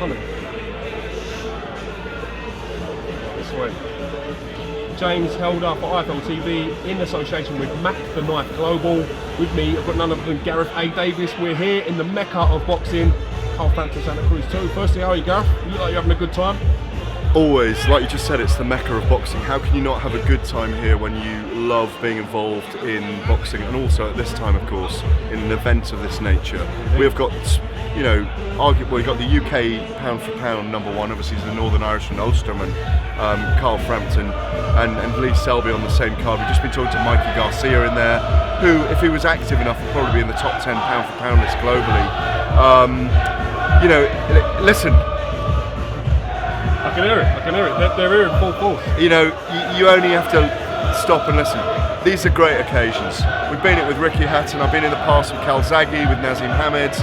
can't it? This way. James Helder for IFL TV in association with Mac the Knife Global. With me, I've got none other than Gareth A. Davies. We're here in the mecca of boxing, Frampton, Santa Cruz too. Firstly, how are you, Gareth? You look like you're having a good time. Always, like you just said, it's the mecca of boxing. How can you not have a good time here when you love being involved in boxing, and also at this time, of course, in an event of this nature? We have got, you know, arguably we've got the UK pound for pound #1, obviously he's the Northern Irishman Ulsterman, Carl Frampton, and Lee Selby on the same card. We've just been talking to Mikey Garcia in there, who, if he was active enough, would probably be in the top 10 pound for pound list globally. You know, listen. I can hear it. They're here in full force. You know, you only have to stop and listen. These are great occasions. We've been it with Ricky Hatton, I've been in the past with Calzaghe, with Nazim Hamed.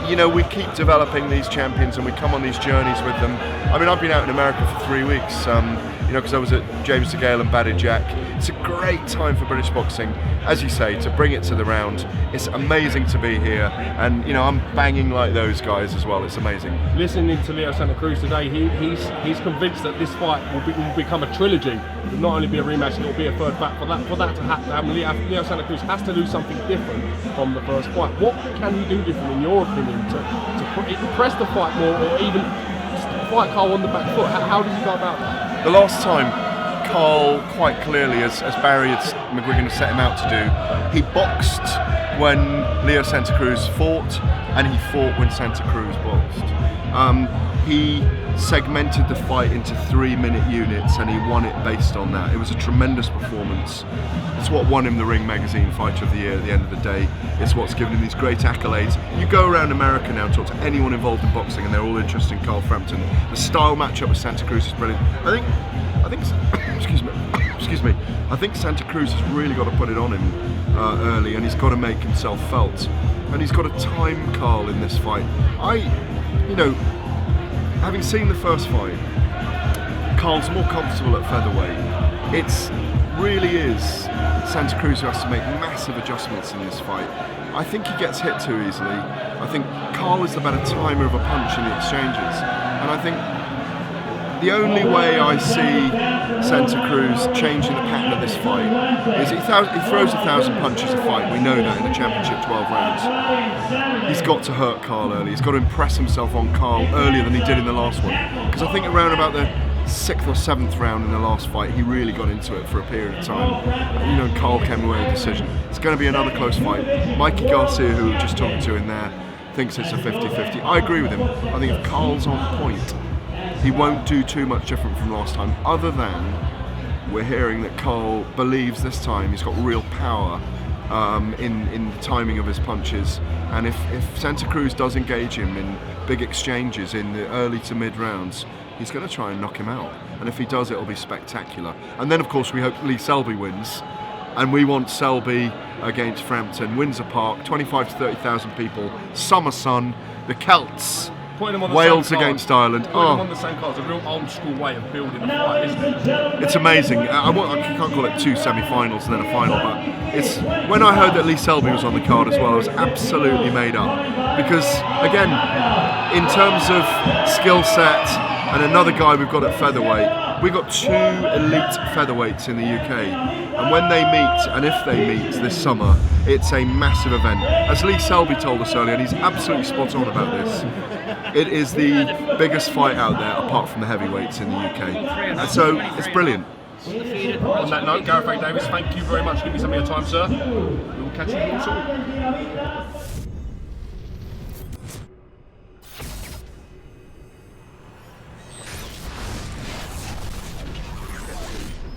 You know, we keep developing these champions and we come on these journeys with them. I mean, I've been out in America for 3 weeks, you know, because I was at James DeGale and Baded Jack. It's a great time for British boxing, as you say, to bring it to the round. It's amazing to be here, and you know, I'm banging like those guys as well. It's amazing. Listening to Leo Santa Cruz today, he's convinced that this fight will become a trilogy. It will not only be a rematch, it will be a third fight. For that to happen, Leo Santa Cruz has to do something different from the first fight. What can he do different, in your opinion, to press the fight more, or even fight Carl on the back foot? How does he go about that? The last time, Carl, quite clearly, as Barry McGuigan had set him out to do, he boxed when Leo Santa Cruz fought, and he fought when Santa Cruz boxed. He segmented the fight into 3-minute units, and he won it based on that. It was a tremendous performance. It's what won him the Ring Magazine Fighter of the Year at the end of the day. It's what's given him these great accolades. You go around America now and talk to anyone involved in boxing, and they're all interested in Carl Frampton. The style matchup with Santa Cruz is brilliant. I think excuse me. I think Santa Cruz has really got to put it on him early, and he's got to make himself felt. And he's got to time Carl in this fight. You know, having seen the first fight, Carl's more comfortable at featherweight. It really is Santa Cruz who has to make massive adjustments in this fight. I think he gets hit too easily. I think Carl is the better timer of a punch in the exchanges. And I think the only way I see Santa Cruz changing the pattern of this fight is he throws 1,000 punches a fight. We know that in the championship 12 rounds. He's got to hurt Carl early. He's got to impress himself on Carl earlier than he did in the last one. Because I think around about the 6th or 7th round in the last fight, he really got into it for a period of time. You know, Carl came away with a decision. It's going to be another close fight. Mikey Garcia, who we were just talking to in there, thinks it's a 50-50. I agree with him. I think if Carl's on point, he won't do too much different from last time, other than we're hearing that Carl believes this time he's got real power in the timing of his punches, and if Santa Cruz does engage him in big exchanges in the early to mid rounds, he's going to try and knock him out, and if he does, it'll be spectacular. And then of course we hope Lee Selby wins, and we want Selby against Frampton, Windsor Park, 25 to 30,000 people, summer sun, the Celts, Wales against Ireland. Putting them on the same card is a real old school way of building a fight, isn't it? It's amazing. I can't call it 2 semi-finals and then a final, but it's, when I heard that Lee Selby was on the card as well, I was absolutely made up. Because again, in terms of skill set, and another guy we've got at featherweight, we've got 2 elite featherweights in the UK, and when they meet, and if they meet this summer, it's a massive event. As Lee Selby told us earlier, and he's absolutely spot on about this, it is the biggest fight out there apart from the heavyweights in the UK, and so it's brilliant. On that note, Gareth A. Davies, thank you very much for giving me some of your time, sir. We will catch you all soon.